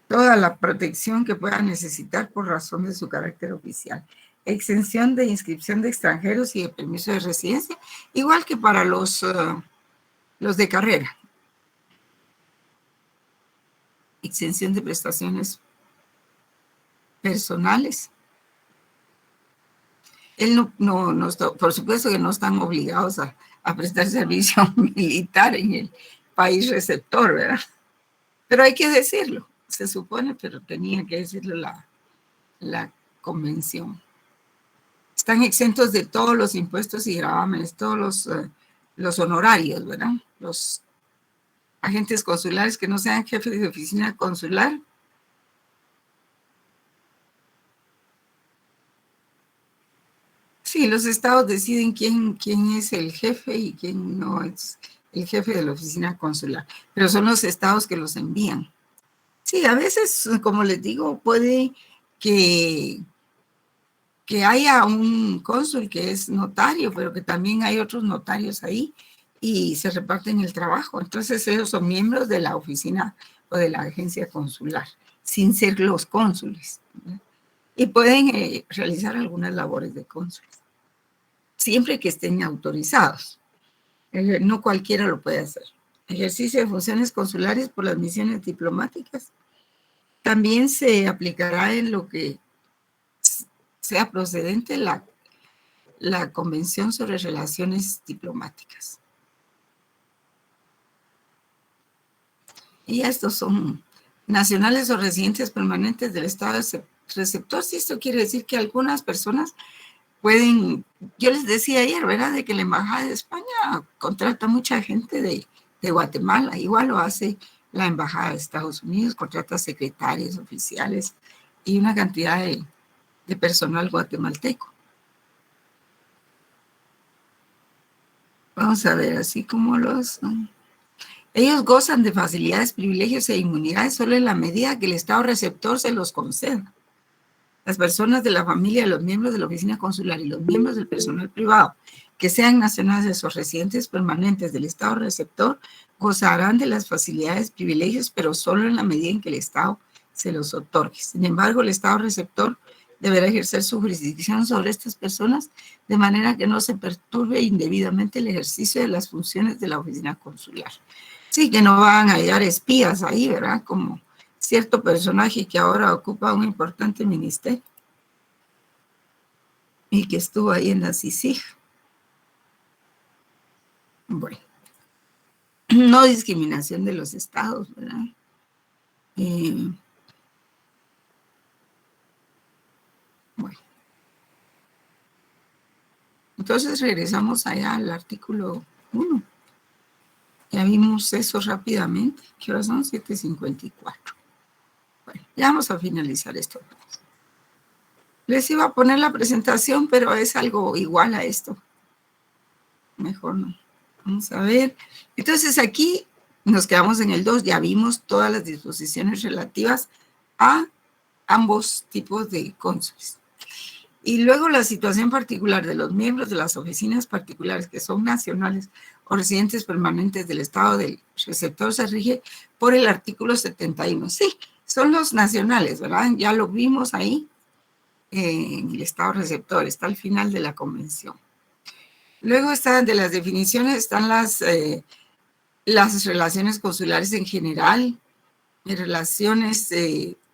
C: Toda la protección que puedan necesitar por razón de su carácter oficial. Exención de inscripción de extranjeros y de permiso de residencia, igual que para los de carrera. Exención de prestaciones personales. Por supuesto que no están obligados a prestar servicio militar en el país receptor, ¿verdad? Pero hay que decirlo, se supone, pero tenía que decirlo la convención. Están exentos de todos los impuestos y gravámenes, todos los honorarios, ¿verdad? Los agentes consulares que no sean jefes de oficina consular. Sí, los estados deciden quién es el jefe y quién no es el jefe de la oficina consular, pero son los estados que los envían. Sí, a veces, como les digo, puede que haya un cónsul que es notario, pero que también hay otros notarios ahí y se reparten el trabajo. Entonces ellos son miembros de la oficina o de la agencia consular, sin ser los cónsules, ¿verdad? Y pueden realizar algunas labores de cónsules, siempre que estén autorizados. No cualquiera lo puede hacer. Ejercicio de funciones consulares por las misiones diplomáticas. También se aplicará en lo que sea procedente la Convención sobre Relaciones Diplomáticas. Y estos son nacionales o residentes permanentes del Estado receptor. Sí, esto quiere decir que algunas personas pueden, yo les decía ayer, ¿verdad?, de que la Embajada de España contrata mucha gente de Guatemala, igual lo hace la Embajada de Estados Unidos, contrata secretarios, oficiales y una cantidad de personal guatemalteco. Vamos a ver, así como ellos gozan de facilidades, privilegios e inmunidades solo en la medida que el Estado receptor se los conceda. Las personas de la familia, los miembros de la oficina consular y los miembros del personal privado que sean nacionales o residentes permanentes del Estado receptor gozarán de las facilidades, privilegios, pero solo en la medida en que el Estado se los otorgue. Sin embargo, el Estado receptor deberá ejercer su jurisdicción sobre estas personas de manera que no se perturbe indebidamente el ejercicio de las funciones de la oficina consular. Sí, que no van a hallar espías ahí, ¿verdad? Como cierto personaje que ahora ocupa un importante ministerio y que estuvo ahí en la CICIG. Bueno, no discriminación de los estados, ¿verdad? Bueno. Entonces regresamos allá al artículo 1. Ya vimos eso rápidamente. ¿Qué horas son? 7:54. Bueno, ya vamos a finalizar esto. Les iba a poner la presentación, pero es algo igual a esto. Mejor no. Vamos a ver. Entonces aquí nos quedamos en el 2. Ya vimos todas las disposiciones relativas a ambos tipos de cónsules. Y luego la situación particular de los miembros de las oficinas particulares que son nacionales o residentes permanentes del Estado del receptor se rige por el artículo 71. Sí, son los nacionales, ¿verdad? Ya lo vimos ahí en el Estado receptor, está al final de la convención. Luego están de las definiciones, están las relaciones consulares en general, relaciones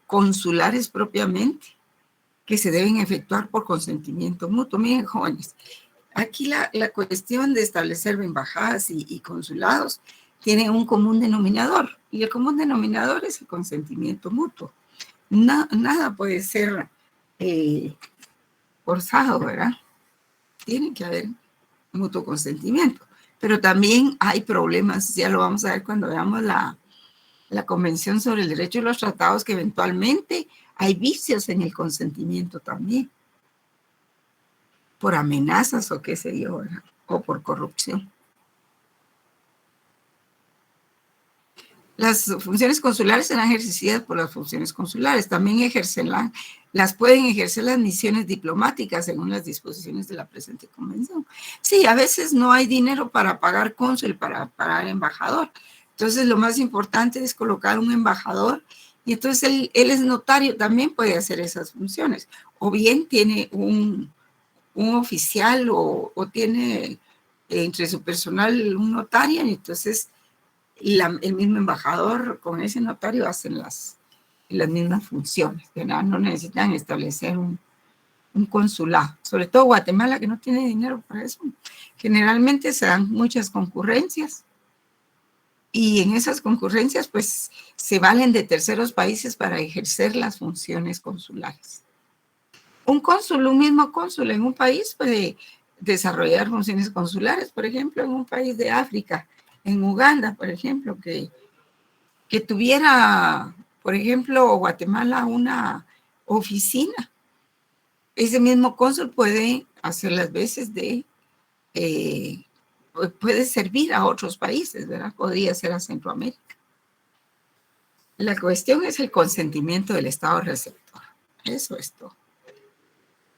C: consulares propiamente, que se deben efectuar por consentimiento mutuo. Miren, jóvenes, aquí la cuestión de establecer embajadas y consulados tiene un común denominador, y el común denominador es el consentimiento mutuo. Nada puede ser forzado, ¿verdad? Tiene que haber mutuo consentimiento. Pero también hay problemas, ya lo vamos a ver cuando veamos la Convención sobre el Derecho y los Tratados, que eventualmente hay vicios en el consentimiento también, por amenazas o qué sé yo, ¿verdad? O por corrupción. Las funciones consulares serán ejercidas por las funciones consulares. También las pueden ejercer las misiones diplomáticas según las disposiciones de la presente convención. Sí, a veces no hay dinero para pagar cónsul, para pagar embajador. Entonces, lo más importante es colocar un embajador y entonces él es notario, también puede hacer esas funciones. O bien tiene un oficial o tiene entre su personal un notario y entonces el mismo embajador con ese notario hacen las mismas funciones, ¿verdad? No necesitan establecer un consulado, sobre todo Guatemala, que no tiene dinero para eso. Generalmente se dan muchas concurrencias y en esas concurrencias pues se valen de terceros países para ejercer las funciones consulares. Un mismo cónsul en un país puede desarrollar funciones consulares, por ejemplo, en un país de África, en Uganda, por ejemplo, que tuviera, por ejemplo, Guatemala una oficina. Ese mismo cónsul puede hacer las veces puede servir a otros países, ¿verdad? Podría ser a Centroamérica. La cuestión es el consentimiento del Estado receptor. Eso es todo.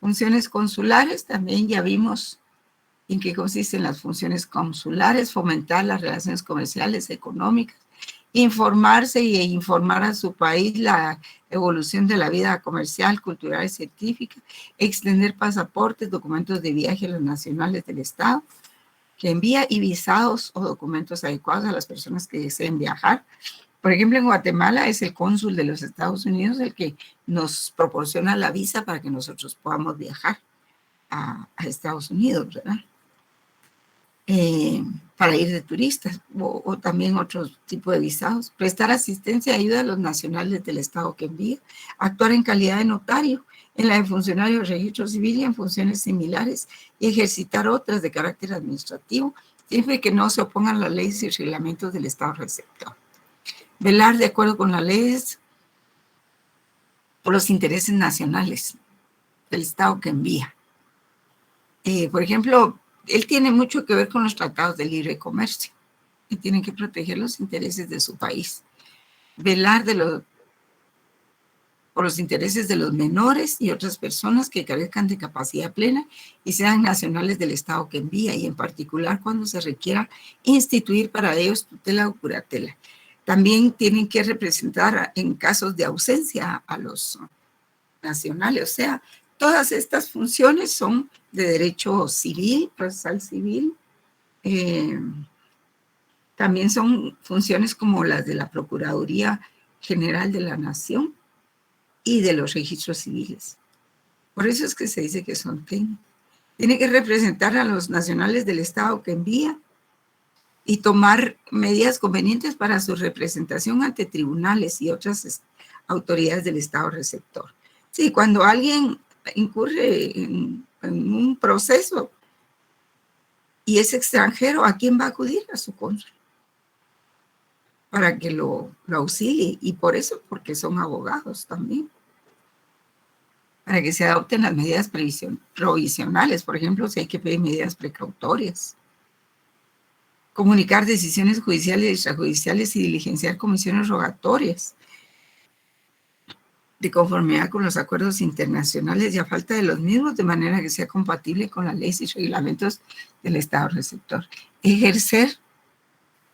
C: Funciones consulares, también ya vimos en qué consisten las funciones consulares: fomentar las relaciones comerciales, económicas, informarse e informar a su país la evolución de la vida comercial, cultural y científica, extender pasaportes, documentos de viaje a los nacionales del Estado que envía y visados o documentos adecuados a las personas que deseen viajar. Por ejemplo, en Guatemala es el cónsul de los Estados Unidos el que nos proporciona la visa para que nosotros podamos viajar a Estados Unidos, ¿verdad? Para ir de turistas o también otro tipo de visados. Prestar asistencia y ayuda a los nacionales del Estado que envía. Actuar en calidad de notario en la de funcionario de registro civil y en funciones similares y ejercitar otras de carácter administrativo, siempre que no se opongan las leyes y reglamentos del Estado receptor. Velar de acuerdo con las leyes por los intereses nacionales del Estado que envía. Por ejemplo, él tiene mucho que ver con los tratados de libre comercio y tienen que proteger los intereses de su país. Velar por los intereses de los menores y otras personas que carezcan de capacidad plena y sean nacionales del Estado que envía, y en particular cuando se requiera instituir para ellos tutela o curatela. También tienen que representar en casos de ausencia a los nacionales. O sea, todas estas funciones son de derecho civil, procesal civil. También son funciones como las de la Procuraduría General de la Nación y de los registros civiles. Por eso es que se dice que son técnicos. Tiene que representar a los nacionales del Estado que envía y tomar medidas convenientes para su representación ante tribunales y otras autoridades del Estado receptor. Sí, cuando alguien incurre en un proceso y es extranjero, ¿a quién va a acudir? A su cónsul para que lo auxilie, y por eso, porque son abogados también, para que se adopten las medidas provisionales. Por ejemplo, si hay que pedir medidas precautorias, comunicar decisiones judiciales y extrajudiciales y diligenciar comisiones rogatorias de conformidad con los acuerdos internacionales y a falta de los mismos, de manera que sea compatible con las leyes y reglamentos del Estado receptor. Ejercer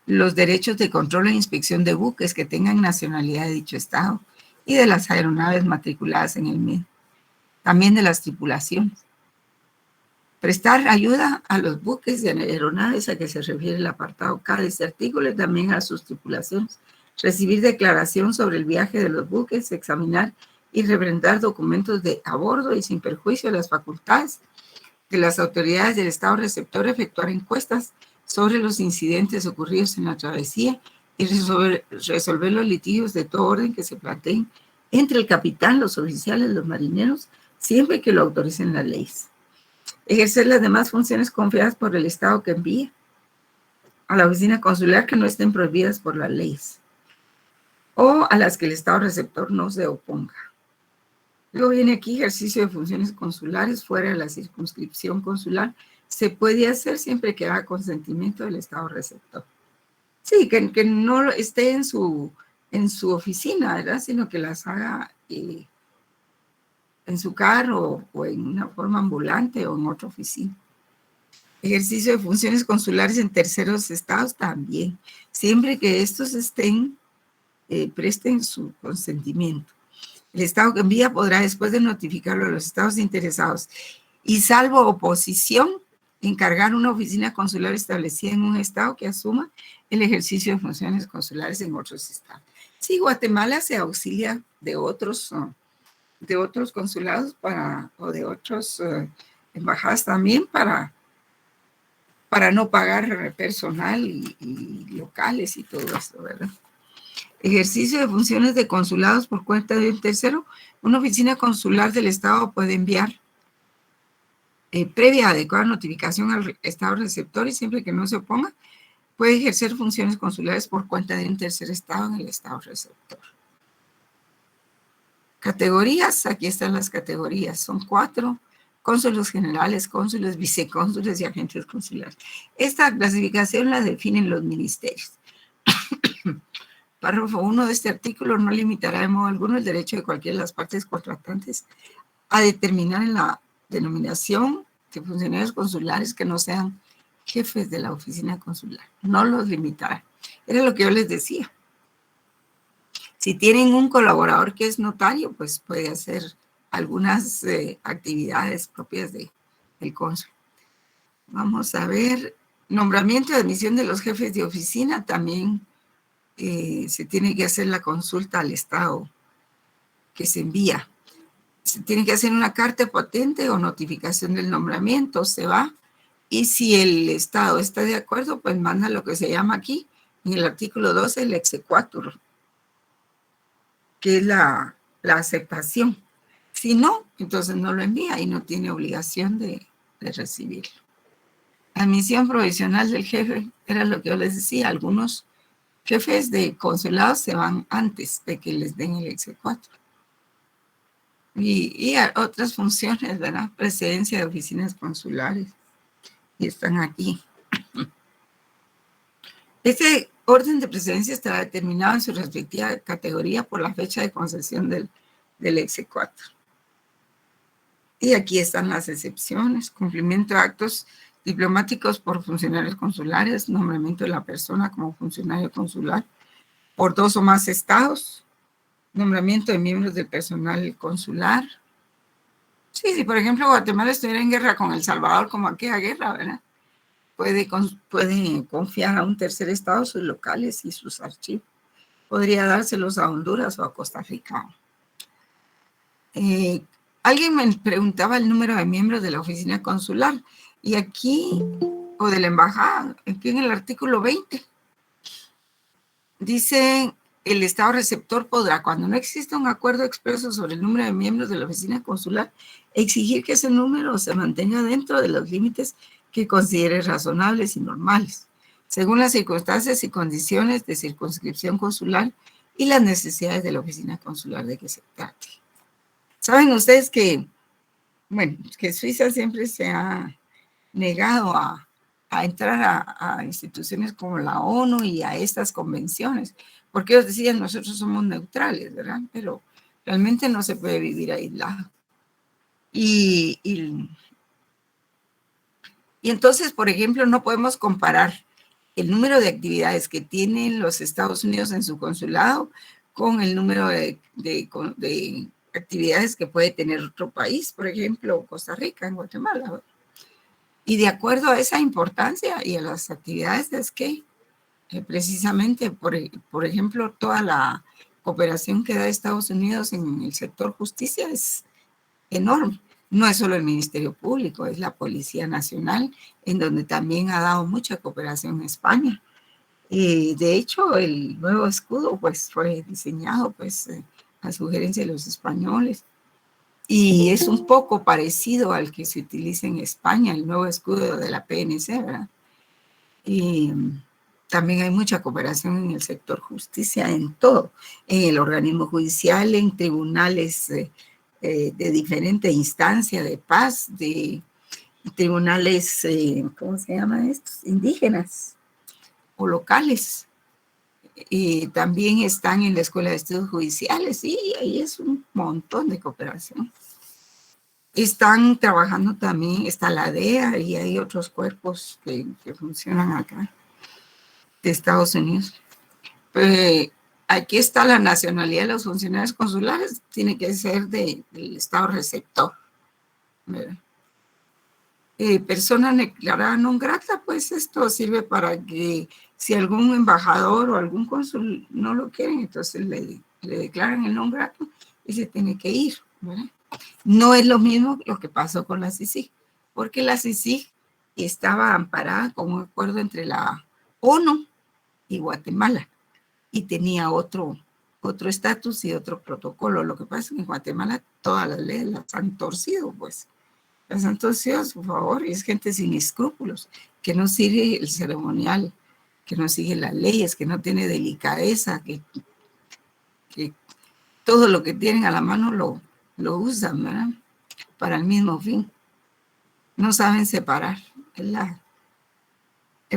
C: los derechos de control e inspección de buques que tengan nacionalidad de dicho Estado y de las aeronaves matriculadas en el mismo, también de las tripulaciones. Prestar ayuda a los buques y aeronaves a que se refiere el apartado K de este artículo, y también a sus tripulaciones. Recibir declaración sobre el viaje de los buques, examinar y representar documentos de a bordo y sin perjuicio de las facultades de las autoridades del Estado receptor, efectuar encuestas sobre los incidentes ocurridos en la travesía y resolver los litigios de todo orden que se planteen entre el capitán, los oficiales, los marineros, siempre que lo autoricen las leyes. Ejercer las demás funciones confiadas por el Estado que envía. a la oficina consular que no estén prohibidas por las leyes o a las que el Estado receptor no se oponga. Luego viene aquí ejercicio de funciones consulares fuera de la circunscripción consular. Se puede hacer siempre que haga consentimiento del Estado receptor. Sí, que no esté en su oficina, ¿verdad? Sino que las haga en su carro o en una forma ambulante o en otra oficina. Ejercicio de funciones consulares en terceros estados también, siempre que estos presten su consentimiento. El estado que envía podrá, después de notificarlo a los estados interesados y salvo oposición, encargar una oficina consular establecida en un estado que asuma el ejercicio de funciones consulares en otros estados. Sí, Guatemala se auxilia de otros consulados o de otras embajadas también para no pagar personal y locales y todo eso, ¿verdad? Ejercicio de funciones de consulados por cuenta de un tercero. Una oficina consular del Estado puede enviar previa adecuada notificación al Estado receptor y siempre que no se oponga, puede ejercer funciones consulares por cuenta de un tercer Estado en el Estado receptor. Categorías, aquí están las categorías, son 4: cónsules generales, cónsules, vicecónsules y agentes consulares. Esta clasificación la definen los ministerios. Párrafo 1 de este artículo no limitará de modo alguno el derecho de cualquiera de las partes contratantes a determinar en la denominación de funcionarios consulares que no sean jefes de la oficina consular. No los limitará. Era lo que yo les decía. Si tienen un colaborador que es notario, pues puede hacer algunas actividades propias del cónsul. Vamos a ver, nombramiento y admisión de los jefes de oficina, también se tiene que hacer la consulta al Estado que se envía. Se tiene que hacer una carta patente o notificación del nombramiento, se va, y si el Estado está de acuerdo, pues manda lo que se llama aquí, en el artículo 12, el exequatur, que es la aceptación. Si no, entonces no lo envía y no tiene obligación de recibirlo. Admisión provisional del jefe, era lo que yo les decía, algunos jefes de consulados se van antes de que les den el exequatur. Y otras funciones, ¿verdad? Presidencia de oficinas consulares, y están aquí. Este orden de precedencia estará determinado en su respectiva categoría por la fecha de concesión del exequatur. Y aquí están las excepciones: cumplimiento de actos diplomáticos por funcionarios consulares, nombramiento de la persona como funcionario consular por 2 o más estados, nombramiento de miembros del personal consular. Sí, si por ejemplo Guatemala estuviera en guerra con El Salvador, como aquella guerra, ¿verdad? Puede confiar a un tercer estado sus locales y sus archivos. Podría dárselos a Honduras o a Costa Rica. Alguien me preguntaba el número de miembros de la oficina consular, y aquí, o de la embajada, aquí en el artículo 20, dice: el Estado receptor podrá, cuando no exista un acuerdo expreso sobre el número de miembros de la oficina consular, exigir que ese número se mantenga dentro de los límites que considere razonables y normales, según las circunstancias y condiciones de circunscripción consular y las necesidades de la oficina consular de que se trate. Saben ustedes que, bueno, que Suiza siempre se ha negado a entrar a instituciones como la ONU y a estas convenciones, porque ellos decían: nosotros somos neutrales, ¿verdad? Pero realmente no se puede vivir aislado. Y entonces, por ejemplo, no podemos comparar el número de actividades que tienen los Estados Unidos en su consulado con el número de actividades que puede tener otro país, por ejemplo, Costa Rica, en Guatemala, ¿verdad? Y de acuerdo a esa importancia y a las actividades, es que precisamente, por ejemplo, toda la cooperación que da Estados Unidos en el sector justicia es enorme. No es solo el Ministerio Público, es la Policía Nacional, en donde también ha dado mucha cooperación España. De hecho, el nuevo escudo pues, fue diseñado pues, a sugerencia de los españoles. Y es un poco parecido al que se utiliza en España, el nuevo escudo de la PNC, ¿verdad? También hay mucha cooperación en el sector justicia, en todo, en el organismo judicial, en tribunales de diferente instancia de paz, de tribunales, ¿cómo se llama estos? Indígenas o locales. Y también están en la Escuela de Estudios Judiciales, y ahí es un montón de cooperación. Están trabajando también, está la DEA y hay otros cuerpos que funcionan acá, de Estados Unidos. Aquí está la nacionalidad de los funcionarios consulares, tiene que ser del Estado receptor. Persona declarada non grata, pues esto sirve para que si algún embajador o algún cónsul no lo quieren, entonces le declaran el non grato y se tiene que ir, ¿verdad? No es lo mismo lo que pasó con la CICIG, porque la CICIG estaba amparada con un acuerdo entre la ONU y Guatemala y tenía otro estatus y otro protocolo. Lo que pasa es que en Guatemala todas las leyes las han torcido, pues. Las han torcido a su favor, y es gente sin escrúpulos, que no sigue el ceremonial, que no sigue las leyes, que no tiene delicadeza, que todo lo que tienen a la mano lo usan, ¿verdad? Para el mismo fin. No saben separar. El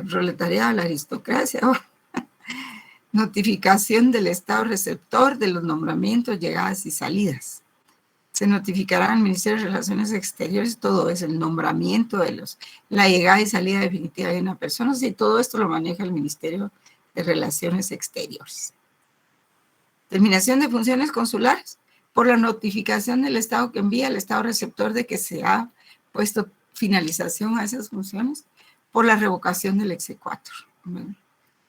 C: proletariado, la aristocracia. Notificación del Estado receptor de los nombramientos, llegadas y salidas. Se notificará al Ministerio de Relaciones Exteriores todo es el nombramiento de la llegada y salida definitiva de una persona, y todo esto lo maneja el Ministerio de Relaciones Exteriores. Terminación de funciones consulares por la notificación del Estado que envía al Estado receptor de que se ha puesto finalización a esas funciones, por la revocación del exequatur,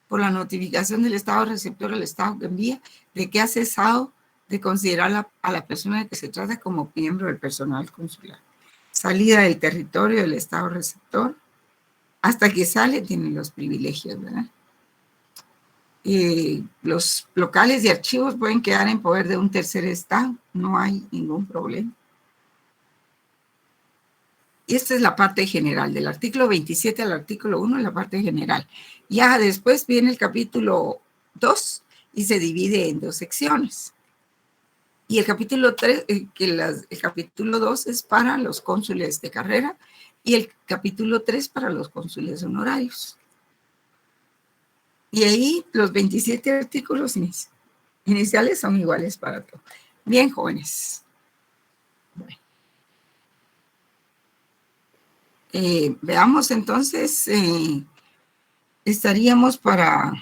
C: por la notificación del Estado receptor al Estado que envía de que ha cesado de considerar a la persona de que se trata como miembro del personal consular. Salida del territorio del Estado receptor, hasta que sale tienen los privilegios, ¿verdad? Los locales y archivos pueden quedar en poder de un tercer Estado, no hay ningún problema. Y esta es la parte general, del artículo 27 al artículo 1, la parte general. Ya después viene el capítulo 2 y se divide en 2 secciones. Y el capítulo 3, el capítulo 2 es para los cónsules de carrera y el capítulo 3 para los cónsules honorarios. Y ahí los 27 artículos iniciales son iguales para todos. Bien, jóvenes. Bueno. Veamos entonces, estaríamos para...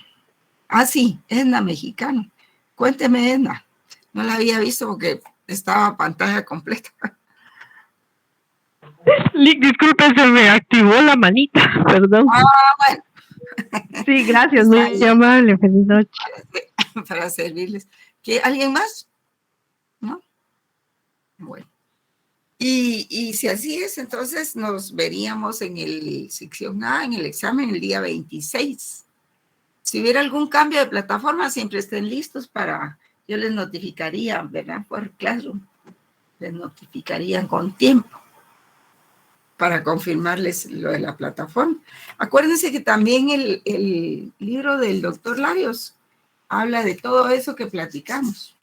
C: Ah, sí, Edna Mexicano. Cuénteme, Edna. No la había visto porque estaba pantalla completa.
I: Disculpe, se me activó la manita, perdón.
C: Ah, bueno.
I: Sí, gracias, muy amable, feliz noche.
C: Para servirles. ¿Alguien más? ¿No? Bueno. Y si así es, entonces nos veríamos en el sección A, en el examen, el día 26. Si hubiera algún cambio de plataforma, siempre estén listos para... Yo les notificaría, ¿verdad? Por Classroom. Les notificarían con tiempo para confirmarles lo de la plataforma. Acuérdense que también el libro del doctor Larios habla de todo eso que platicamos.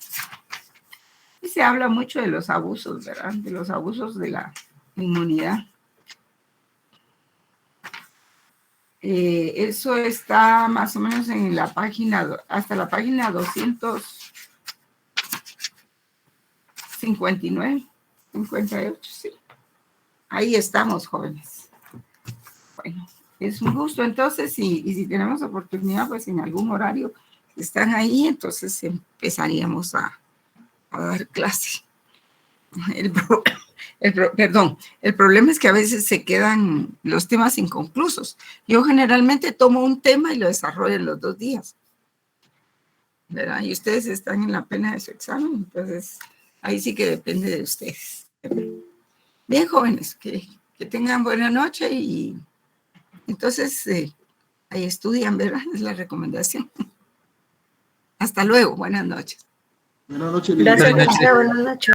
C: Y se habla mucho de los abusos, ¿verdad? De los abusos de la inmunidad. Eso está más o menos en la página, hasta la página 259, 58, sí. Ahí estamos, jóvenes. Bueno, es un gusto entonces, y si tenemos oportunidad, pues en algún horario están ahí, entonces empezaríamos a dar clase. Perdón, el problema es que a veces se quedan los temas inconclusos. Yo generalmente tomo un tema y lo desarrollo en los 2 días, ¿verdad? Y ustedes están en la pena de su examen, entonces ahí sí que depende de ustedes. Bien, jóvenes, que tengan buena noche y entonces ahí estudian, ¿verdad? Es la recomendación. Hasta luego, buenas noches.
D: Buenas noches.
G: Gracias, buenas noches.